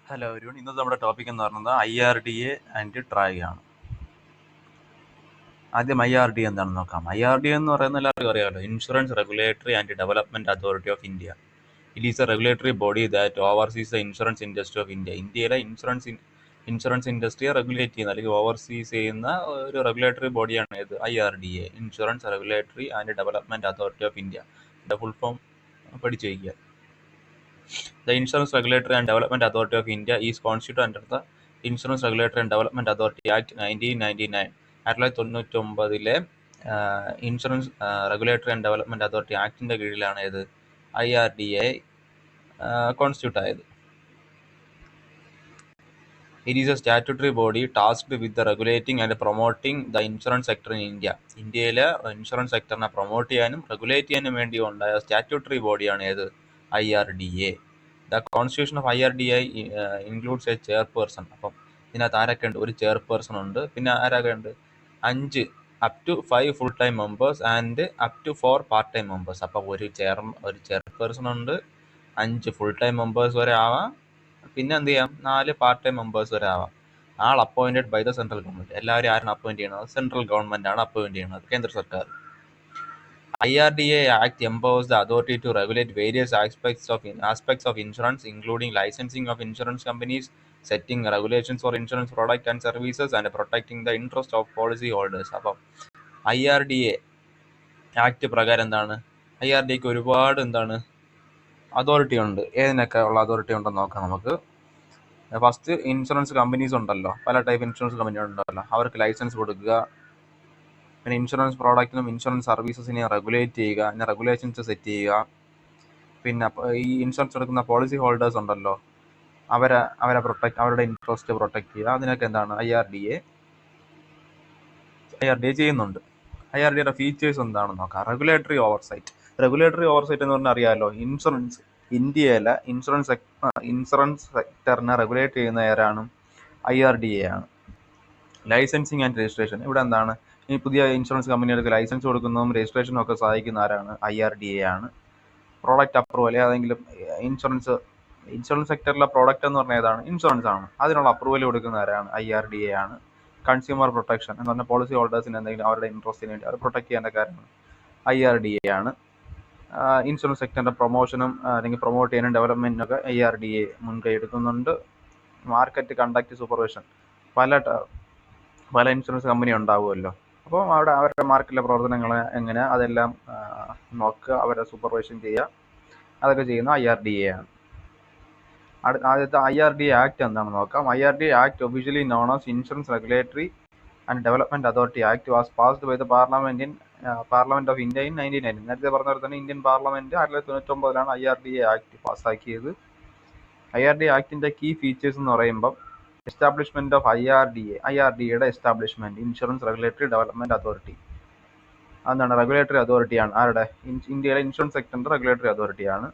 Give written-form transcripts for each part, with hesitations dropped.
Hello everyone, ഇന്നത്തെ നമ്മുടെ topic എന്ന് പറയുന്നത് IRDA ആൻഡ് ട്രായ് ആണ്. ആദ്യം IRDA എന്താണെന്ന് നോക്കാം. IRDA എന്ന് പറയുന്നത് എല്ലാവർക്കും അറിയാമല്ലോ, insurance regulatory and development authority of India. It is A regulatory body that overseas the insurance industry of India. ഇന്ത്യയിലെ ഇൻഷുറൻസ് ഇൻഡസ്ട്രിയെ റെഗുലേറ്റ് ചെയ്യുന്ന അല്ലെങ്കിൽ ഓവർസീസ് ചെയ്യുന്ന ഒരു റെഗുലേറ്ററി ബോഡിയാണ് ഇത് IRDA, insurance regulatory and development authority of India. ഇതിന്റെ full form പഠിച്ചു വയ്ക്കുക. The Insurance Regulatory and Development Authority of India is constituted under the Insurance Regulatory and Development Authority Act 1999. 1999 insurance regulatory and development authority ആക്ടിന്റെ കീഴിലാണ് ഇത് IRDA constitute ആയത്. It is a statutory body tasked with the regulating and promoting the insurance sector in India. ഇന്ത്യയിലെ insurance സെക്ടറിനെ promote ചെയ്യാനും regulate ചെയ്യാനും വേണ്ടി ഉണ്ടായ statutory ബോഡിയാണ് ഏത് IRDA. The constitution of IRDA includes a chairperson. അപ്പം ഇതിനകത്ത് ആരൊക്കെ ഉണ്ട്? ഒരു ചെയർപേഴ്സൺ ഉണ്ട്. പിന്നെ ആരൊക്കെ ഉണ്ട്? 5 up to 5 full time members and up to 4 part time members. അപ്പം ഒരു ചെയർപേഴ്സൺ ഉണ്ട്, 5 ഫുൾ ടൈം മെമ്പേഴ്സ് വരെ ആവാം, പിന്നെ എന്ത് ചെയ്യാം, 4 പാർട്ട് ടൈം മെമ്പേഴ്സ് വരെ ആവാം. All appointed by the central government. എല്ലാവരും ആരാണ് അപ്പോയിന്റ് ചെയ്യുന്നത്? സെൻട്രൽ ഗവൺമെന്റ് ആണ് അപ്പോയിന്റ് ചെയ്യുന്നത്, കേന്ദ്ര സർക്കാർ. IRDA Act empowers the authority to regulate various aspects of insurance, including licensing of insurance companies, setting regulations for insurance products and services, and protecting the interest of policy holders. അപ്പം IRDA act പ്രകാരം എന്താണ്? IRDAക്ക് ഒരുപാട് authority ഉണ്ട്. ഏതിനൊക്കെ ഉള്ള authority ഉണ്ടെന്ന് നോക്കാം നമുക്ക്. First, insurance companies ഉണ്ടല്ലോ, പല ടൈപ്പ് ഇൻഷുറൻസ് കമ്പനി ഉണ്ടല്ലോ, അവർക്ക് ലൈസൻസ് കൊടുക്കുക. പിന്നെ ഇൻഷുറൻസ് പ്രോഡക്റ്റിനും ഇൻഷുറൻസ് സർവീസസിനെയും റെഗുലേറ്റ് ചെയ്യുക, പിന്നെ റെഗുലേഷൻസ് സെറ്റ് ചെയ്യുക. പിന്നെ ഈ ഇൻഷുറൻസ് എടുക്കുന്ന പോളിസി ഹോൾഡേഴ്സ് ഉണ്ടല്ലോ, അവരെ അവരുടെ ഇൻട്രസ്റ്റ് പ്രൊട്ടക്ട് ചെയ്യുക. അതിനൊക്കെ എന്താണ് IRDA ചെയ്യുന്നുണ്ട്. IRDAയുടെ ഫീച്ചേഴ്സ് എന്താണെന്ന് നോക്കാം. റെഗുലേറ്ററി ഓവർസൈറ്റ് എന്ന് പറഞ്ഞാൽ അറിയാമല്ലോ, ഇന്ത്യയിലെ ഇൻഷുറൻസ് സെക്ടറിനെ റെഗുലേറ്റ് ചെയ്യുന്ന ആരാണ്? IRDA ആണ്. ലൈസൻസിങ് ആൻഡ് രജിസ്ട്രേഷൻ, ഇവിടെ എന്താണ്, ഈ പുതിയ ഇൻഷുറൻസ് കമ്പനികൾക്ക് ലൈസൻസ് കൊടുക്കുന്നതും രജിസ്ട്രേഷനും ഒക്കെ സഹായിക്കുന്ന ആരാണ്? IRDA ആണ്. പ്രോഡക്റ്റ് അപ്രൂവൽ, ഏതെങ്കിലും ഇൻഷുറൻസ് സെക്ടറിലെ പ്രോഡക്റ്റ് എന്ന് പറഞ്ഞാൽ ഏതാണ്? ഇൻഷുറൻസ് ആണ്. അതിനുള്ള അപ്രൂവൽ കൊടുക്കുന്ന ആരാണ്? IRDA ആണ്. കൺസ്യൂമർ പ്രൊട്ടക്ഷൻ എന്ന് പറഞ്ഞാൽ പോളിസി ഹോൾഡേഴ്സിന് എന്തെങ്കിലും അവരുടെ ഇൻട്രസ്റ്റിന് വേണ്ടി അവർ പ്രൊട്ടക്ട് ചെയ്യേണ്ട കാര്യമാണ്, IRDA ആണ്. ഇൻഷുറൻസ് സെക്ടറിന്റെ പ്രൊമോഷനും അല്ലെങ്കിൽ പ്രൊമോട്ട് ചെയ്യാനും ഡെവലപ്മെന്റിനൊക്കെ IRDA മുൻകൈ എടുക്കുന്നുണ്ട്. മാർക്കറ്റ് കണ്ടക്ട് സൂപ്പർവിഷൻ, പല ഇൻഷുറൻസ് കമ്പനി ഉണ്ടാവുമല്ലോ, അപ്പോൾ അവരുടെ മാർക്കറ്റിലെ പ്രവർത്തനങ്ങൾ എങ്ങനെ, അതെല്ലാം നോക്കുക, അവരെ സൂപ്പർവൈഷൻ ചെയ്യുക, അതൊക്കെ ചെയ്യുന്ന IRDA ആണ്. ആദ്യത്തെ IRDA ആക്ട് എന്താണെന്ന് നോക്കാം. IRDA act officially known as insurance regulatory and development authority act was passed by the parliament of India in 1990. നേരത്തെ പറഞ്ഞ പോലെ തന്നെ ഇന്ത്യൻ പാർലമെന്റ് 1999 IRDA ആക്ട് പാസ്സാക്കിയത്. IRDA ആക്ടിന്റെ കീ ഫീച്ചേഴ്സ് എന്ന് പറയുമ്പോൾ എസ്റ്റാബ്ലിഷ്മെന്റ് ഓഫ് IRDAയുടെ establishment, insurance regulatory development authority. അതാണ് റെഗുലേറ്ററി അതോറിറ്റിയാണ്. ആരുടെ? ഇന്ത്യയിലെ ഇൻഷുറൻസ് സെക്ടറിന്റെ റെഗുലേറ്ററി അതോറിറ്റിയാണ്.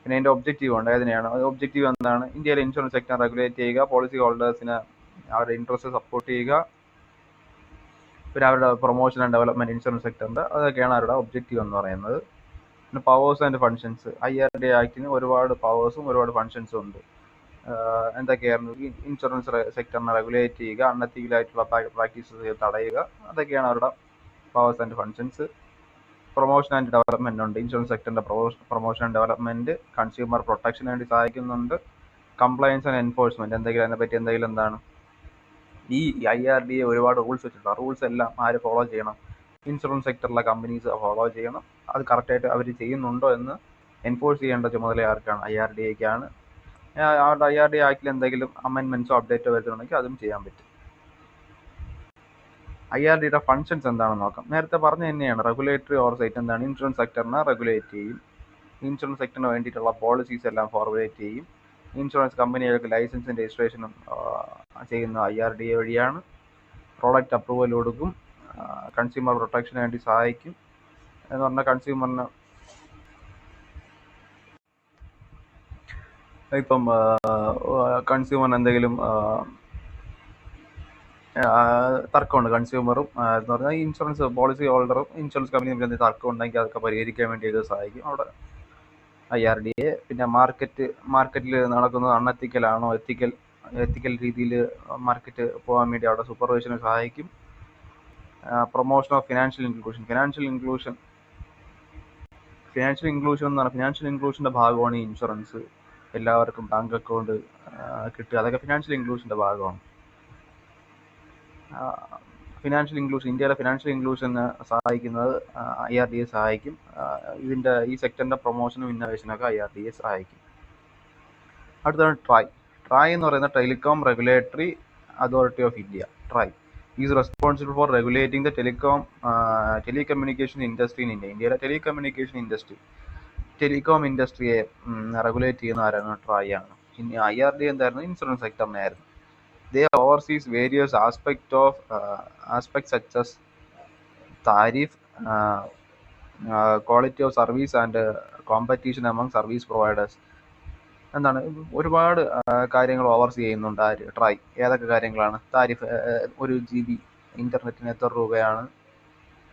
പിന്നെ അതിന്റെ ഒബ്ജക്റ്റീവ് ഉണ്ട്. ഏതിനെയാണ് ഒബ്ജക്റ്റീവ്? എന്താണ്? ഇന്ത്യയിലെ ഇൻഷുറൻസ് സെക്ടർ റെഗുലേറ്റ് ചെയ്യുക, പോളിസി ഹോൾഡേഴ്സിന് അവരുടെ ഇൻട്രസ്റ്റ് സപ്പോർട്ട് ചെയ്യുക, പിന്നെ അവരുടെ പ്രൊമോഷൻ ആൻഡ് ഡെവലപ്മെന്റ് ഇൻഷുറൻസ് സെക്ടറിന്റെ, അതൊക്കെയാണ് അവരുടെ ഒബ്ജക്റ്റീവ് എന്ന് പറയുന്നത്. പിന്നെ പവേഴ്സ് ആൻഡ് ഫങ്ഷൻസ്, IRDA ആക്ടിന് ഒരുപാട് പവേഴ്സും ഒരുപാട് ഫങ്ഷൻസും ഉണ്ട്. എന്തൊക്കെയായിരുന്നു? ഇൻഷുറൻസ് സെക്ടറിനെ റെഗുലേറ്റ് ചെയ്യുക, അൺഎത്തിക്കലായിട്ടുള്ള പ്രാക്ടീസസ് തടയുക, അതൊക്കെയാണ് അവരുടെ powers and functions. Promotion and development ഉണ്ട്. ഇൻഷുറൻസ് സെക്ടറിന്റെ പ്രൊമോഷൻ ആൻഡ് ഡെവലപ്മെന്റ്, കൺസ്യൂമർ പ്രൊട്ടക്ഷന് വേണ്ടി സഹായിക്കുന്നുണ്ട്. കംപ്ലയൻസ് ആൻഡ് എൻഫോഴ്സ്മെന്റ്, അതിനെപ്പറ്റി എന്തെങ്കിലും എന്താണ്? ഈ IRDA ഒരുപാട് റൂൾസ് വെച്ചിട്ടുണ്ട്. ആ റൂൾസ് എല്ലാം ആര് ഫോളോ ചെയ്യണം? ഇൻഷുറൻസ് സെക്ടറിലെ കമ്പനീസ് ഫോളോ ചെയ്യണം. അത് കറക്റ്റായിട്ട് അവർ ചെയ്യുന്നുണ്ടോ എന്ന് എൻഫോഴ്സ് ചെയ്യേണ്ട ചുമതല ആർക്കാണ്? IRDAക്കാണ്. അവരുടെ IRDA ആക്ടിൽ എന്തെങ്കിലും അമെൻമെന്റ്സോ അപ്ഡേറ്റോ വരുന്നുണ്ടെങ്കിൽ അതും ചെയ്യാൻ പറ്റും. IRDAയുടെ ഫങ്ഷൻസ് എന്താണെന്ന് നോക്കാം. നേരത്തെ പറഞ്ഞ തന്നെയാണ്, റെഗുലേറ്ററി ഓവർസൈറ്റ് എന്താണ്? ഇൻഷുറൻസ് സെക്ടറിനെ റെഗുലേറ്റ് ചെയ്യും, ഇൻഷുറൻസ് സെക്ടറിന് വേണ്ടിയിട്ടുള്ള പോളിസീസ് എല്ലാം ഫോർവേറ്റ് ചെയ്യും, ഇൻഷുറൻസ് കമ്പനികൾക്ക് ലൈസൻസും രജിസ്ട്രേഷനും ചെയ്യുന്ന IRDA വഴിയാണ്, പ്രോഡക്റ്റ് അപ്രൂവൽ കൊടുക്കും, കൺസ്യൂമർ പ്രൊട്ടക്ഷന് വേണ്ടി സഹായിക്കും. എന്ന് പറഞ്ഞാൽ കൺസ്യൂമറിന് ഇപ്പം കൺസ്യൂമറിന് എന്തെങ്കിലും തർക്കമുണ്ട്, കൺസ്യൂമറും എന്ന് പറഞ്ഞാൽ ഇൻഷുറൻസ് പോളിസി ഹോൾഡറും ഇൻഷുറൻസ് കമ്പനിയും തമ്മിൽ തർക്കം ഉണ്ടെങ്കിൽ അതൊക്കെ പരിഹരിക്കാൻ വേണ്ടി ഇത് സഹായിക്കും. അവിടെ IRDA. പിന്നെ മാർക്കറ്റിൽ നടക്കുന്നത് അൺഎത്തിക്കലാണോ, എത്തിക്കൽ രീതിയിൽ മാർക്കറ്റ് പോകാൻ വേണ്ടി അവിടെ സൂപ്പർവൈഷനെ സഹായിക്കും. പ്രൊമോഷൻ ഓഫ് ഫിനാൻഷ്യൽ ഇൻക്ലൂഷൻ എന്ന് പറഞ്ഞാൽ ഫിനാൻഷ്യൽ ഇൻക്ലൂഷൻ്റെ ഭാഗമാണ് ഈ ഇൻഷുറൻസ്. എല്ലാവർക്കും ബാങ്ക് അക്കൗണ്ട് കിട്ടുക, അതൊക്കെ ഫിനാൻഷ്യൽ ഇൻക്ലൂഷൻ്റെ ഭാഗമാണ്. ഇന്ത്യയിലെ ഫിനാൻഷ്യൽ ഇൻക്ലൂഷന് സഹായിക്കുന്നത് IRDA സഹായിക്കും. ഈ സെക്ടറിൻ്റെ പ്രൊമോഷനും ഇന്നോവേഷനൊക്കെ IRDA സഹായിക്കും. അടുത്താണ് ട്രായ് എന്ന് പറയുന്ന telecom regulatory authority of India. TRAI is responsible for regulating the telecommunication industry in India. ഇന്ത്യയിലെ ടെലികോം ഇൻഡസ്ട്രിയെ റെഗുലേറ്റ് ചെയ്യുന്ന ആരാണ്? ട്രായ് ആണ്. ഇനി IRDA എന്തായിരുന്നു? Insurance സെക്ടറിനായിരുന്നു. They oversees various aspects such as tariff, quality of service and competition among service providers. എന്താണ് ഒരുപാട് കാര്യങ്ങൾ oversee ചെയ്യുന്നുണ്ട് ട്രായ്. ഏതൊക്കെ കാര്യങ്ങളാണ്? താരിഫ്, 1 GB ഇൻ്റർനെറ്റിന് എത്ര രൂപയാണ്,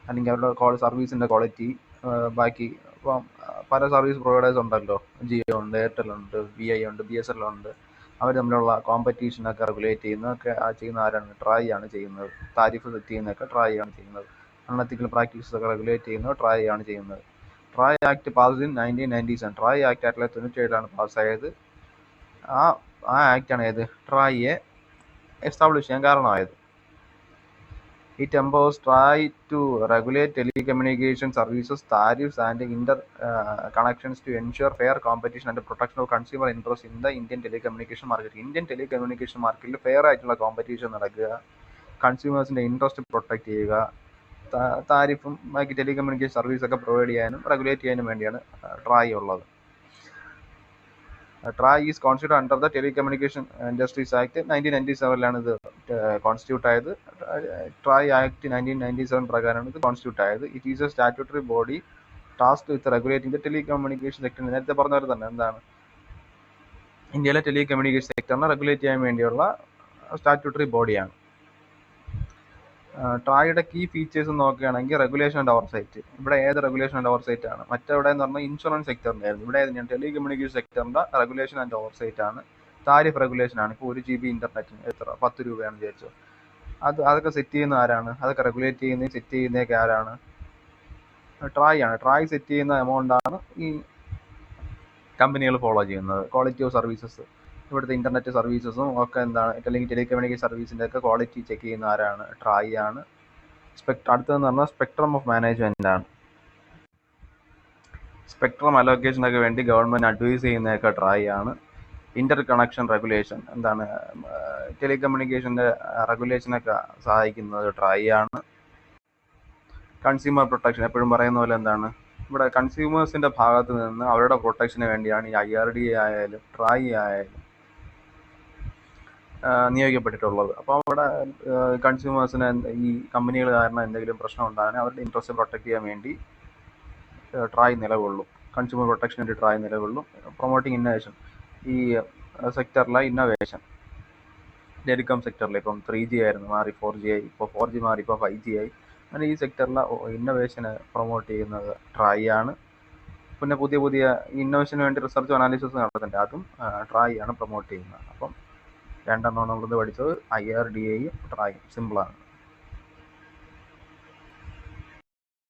അല്ലെങ്കിൽ അവരുടെ സർവീസിൻ്റെ ക്വാളിറ്റി. ബാക്കി ഇപ്പം പല സർവീസ് പ്രൊവൈഡേഴ്സ് ഉണ്ടല്ലോ, ജിയോ ഉണ്ട്, എയർടെൽ ഉണ്ട്, VI ഉണ്ട്, BSNL ഉണ്ട്. അവർ തമ്മിലുള്ള കോമ്പറ്റീഷനൊക്കെ റെഗുലേറ്റ് ചെയ്യുന്ന ആരാണ്? ട്രായ് ആണ് ചെയ്യുന്നത്. താരിഫ് സെറ്റ് ചെയ്യുന്നതൊക്കെ ട്രായ് ആണ് ചെയ്യുന്നത്. അൺഎത്തിക്കൽ പ്രാക്ടീസസ് ഒക്കെ റെഗുലേറ്റ് ചെയ്യുന്നത് ട്രായ് ആണ് ചെയ്യുന്നത്. TRAI act passed in 1997. TRAI act 1997 പാസ്സായത്. ആ ആക്റ്റാണ് ഏത്? ട്രായിയെ എസ്റ്റാബ്ലിഷ് ചെയ്യാൻ കാരണമായത്. It empowers TRAI to regulate telecommunication services, tariffs and interconnections to ensure fair competition and protection of consumer interest in the Indian telecommunication market. Indian telecommunication മാർക്കറ്റിൽ fair ആയിട്ടുള്ള competition നടക്കുക, കൺസ്യൂമേഴ്സിൻ്റെ ഇൻട്രസ്റ്റ് പ്രൊട്ടക്റ്റ് ചെയ്യുക, താരിഫും ബാക്കി telecommunication സർവീസൊക്കെ provide ചെയ്യാനും regulate ചെയ്യാനും വേണ്ടിയാണ് ട്രായ് ഉള്ളത്. TRAI is constitute under the telecommunication industries act 1997 ഇത് കോൺസ്റ്റിറ്റ്യൂട്ട് ആയത്. ട്രായ് ആക്ട് 1997 പ്രകാരമാണ് ഇത് കോൺസ്റ്റിറ്റ്യൂട്ട് ആയത്. It is A statutory body task with regulating the telecommunication sector. നേരത്തെ പറഞ്ഞവർ തന്നെ എന്താണ്, ഇന്ത്യയിലെ ടെലികമ്മ്യൂണിക്കേഷൻ സെക്ടറിനെ റെഗുലേറ്റ് ചെയ്യാൻ വേണ്ടിയുള്ള സ്റ്റാറ്റ്യൂട്ടറി ബോഡിയാണ്. ട്രായുടെ കീ ഫീച്ചേഴ്സ് നോക്കുകയാണെങ്കിൽ റെഗുലേഷൻ ആൻഡ് ഓവർസൈറ്റ്. ഇവിടെ ഏത് റെഗുലേഷൻ ആൻഡ് ഓവർസൈറ്റ് ആണ്? മറ്റെവിടെ എന്ന് പറഞ്ഞാൽ ഇൻഷുറൻസ് സെക്ടറിൻ്റെ ആയിരുന്നു. ഇവിടെ ടെലികമ്മ്യൂണിക്കേഷൻ സെക്ടറിൻ്റെ റെഗുലേഷൻ ആൻഡ് ഓവർസൈറ്റ് ആണ്. താരിഫ് റെഗുലേഷൻ ആണ്. ഇപ്പോൾ 1 GB ഇൻ്റർനെറ്റിന് എത്ര 10 രൂപയാണെന്ന് വിചാരിച്ചു. അതൊക്കെ സെറ്റ് ചെയ്യുന്ന ആരാണ്? അതൊക്കെ റെഗുലേറ്റ് സെറ്റ് ചെയ്യുന്നതൊക്കെ ആരാണ്? ട്രായ് ആണ്. ട്രായ് സെറ്റ് ചെയ്യുന്ന എമൗണ്ടാണ് ഈ കമ്പനികൾ ഫോളോ ചെയ്യുന്നത്. ക്വാളിറ്റി ഓഫ് സർവീസസ്, ഇവിടുത്തെ ഇൻ്റർനെറ്റ് സർവീസസും ഒക്കെ എന്താണ്, അല്ലെങ്കിൽ ടെലികമ്മ്യൂണിക്കേഷൻ സർവീസിൻ്റെ ഒക്കെ ക്വാളിറ്റി ചെക്ക് ചെയ്യുന്ന ആരാണ്? ട്രായ് ആണ്. അടുത്തതെന്ന് പറഞ്ഞാൽ സ്പെക്ട്രം ഓഫ് മാനേജ്മെൻ്റ് ആണ്. സ്പെക്ട്രം അലോക്കേഷനൊക്കെ വേണ്ടി ഗവൺമെൻറ് അഡ്വൈസ് ചെയ്യുന്നതൊക്കെ ട്രായ് ആണ്. ഇൻ്റർ കണക്ഷൻ റെഗുലേഷൻ, എന്താണ് ടെലികമ്മ്യൂണിക്കേഷൻ്റെ റെഗുലേഷനൊക്കെ സഹായിക്കുന്നത് ട്രായ് ആണ്. കൺസ്യൂമർ പ്രൊട്ടക്ഷൻ, എപ്പോഴും പറയുന്ന പോലെ എന്താണ്, ഇവിടെ കൺസ്യൂമേഴ്സിൻ്റെ ഭാഗത്ത് നിന്ന് അവരുടെ പ്രൊട്ടക്ഷന് വേണ്ടിയാണ് ഈ IRDA ആയാലും ട്രായ് ആയാലും നിയോഗിക്കപ്പെട്ടിട്ടുള്ളത്. അപ്പോൾ അവിടെ കൺസ്യൂമേഴ്സിന് ഈ കമ്പനികൾ കാരണം എന്തെങ്കിലും പ്രശ്നം ഉണ്ടാകാൻ അവരുടെ ഇൻട്രസ്റ്റ് പ്രൊട്ടക്റ്റ് ചെയ്യാൻ വേണ്ടി ട്രായ് നിലകൊള്ളും. കൺസ്യൂമർ പ്രൊട്ടക്ഷന് വേണ്ടി ട്രായ് നിലകൊള്ളും. പ്രൊമോട്ടിങ് ഇന്നോവേഷൻ, ഈ സെക്ടറിലെ ഇന്നോവേഷൻ, ടെലികോം സെക്ടറിൽ ഇപ്പം 3G ആയിരുന്നു, മാറി 4G ആയി, ഇപ്പോൾ 4G മാറി ഇപ്പോൾ 5G ആയി. അങ്ങനെ ഈ സെക്ടറിലെ ഇന്നോവേഷനെ പ്രൊമോട്ട് ചെയ്യുന്നത് ട്രായ് ആണ്. പിന്നെ പുതിയ ഇന്നോവേഷന് വേണ്ടി റിസർച്ച് അനാലിസിസ് നടത്തുന്നുണ്ട്, അതും ട്രായ് ആണ് പ്രൊമോട്ട് ചെയ്യുന്നത്. അപ്പം 2 നമ്മളിത് പഠിച്ചത് IRDAയും ട്രായും. സിമ്പിളാണ്.